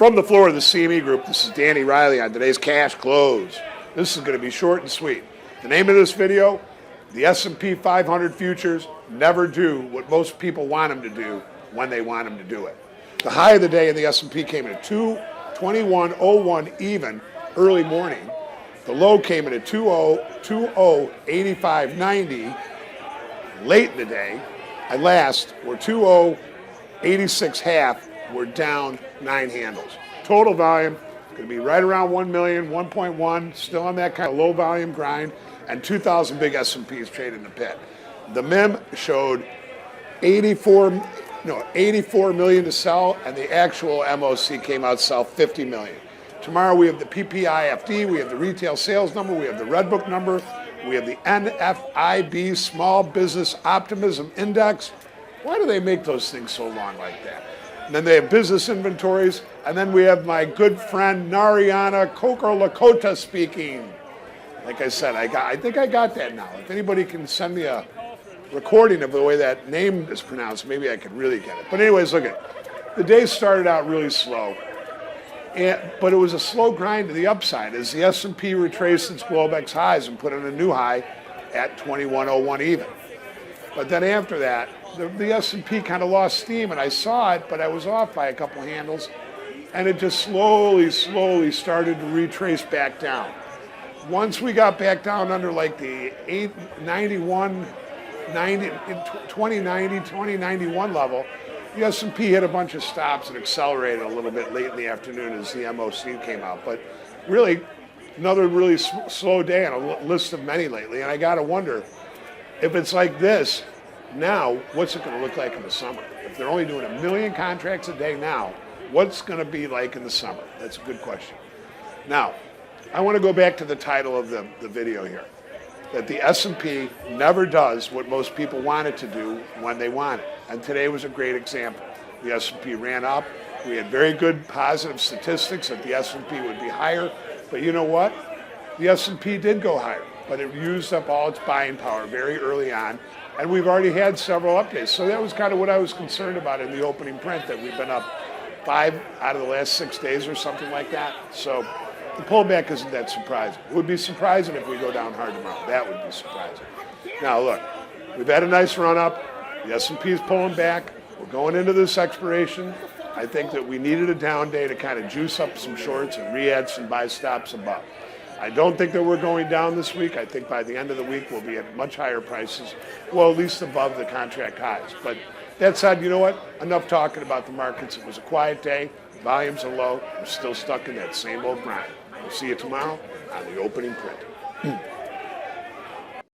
From the floor of the CME Group, this is Danny Riley on today's Cash Close. This is going to be short and sweet. The name of this video, the S&P 500 futures never do what most people want them to do when they want them to do it. The high of the day in the S&P came in at 221.01 even early morning. The low came in at 20.8590 late in the day. At last, we're 20.86 half. We're down 9 handles. Total volume going to be right around 1 million, 1.1, still on that kind of low volume grind, and 2,000 big S&Ps trade in the pit. The MIM showed 84 million to sell, and the actual MOC came out sell 50 million. Tomorrow we have the PPIFD, we have the retail sales number, we have the Redbook number, we have the NFIB Small Business Optimism Index. Why do they make those things so long like that? And then they have business inventories, and then we have my good friend Narayana Kocherlakota speaking. Like I said, I think I got that now. If anybody can send me a recording of the way that name is pronounced, maybe I could really get it. But anyways, look at it. The day started out really slow, but it was a slow grind to the upside as the S&P retraced its GLOBEX highs and put in a new high at 21.01 even. But then after that, the S&P kind of lost steam, and I saw it, but I was off by a couple handles, and it just slowly started to retrace back down. Once we got back down under like the 2091 level, the S&P hit a bunch of stops and accelerated a little bit late in the afternoon as the MOC came out. But really, another really slow day on a list of many lately, and I got to wonder, if it's like this, now, what's it going to look like in the summer? If they're only doing 1 million contracts a day now, what's going to be like in the summer? That's a good question. Now, I want to go back to the title of the video here, that the S&P never does what most people want it to do when they want it. And today was a great example. The S&P ran up. We had very good positive statistics that the S&P would be higher. But you know what? The S&P did go higher, but it used up all its buying power very early on. And we've already had several updates. So that was kind of what I was concerned about in the opening print, that we've been up 5 out of the last 6 days or something like that. So the pullback isn't that surprising. It would be surprising if we go down hard tomorrow. That would be surprising. Now look, we've had a nice run up. The S&P is pulling back. We're going into this expiration. I think that we needed a down day to kind of juice up some shorts and re-add some buy stops above. I don't think that we're going down this week. I think by the end of the week we'll be at much higher prices, well, at least above the contract highs. But that said, you know what? Enough talking about the markets. It was a quiet day. Volumes are low. We're still stuck in that same old grind. We'll see you tomorrow on the opening print.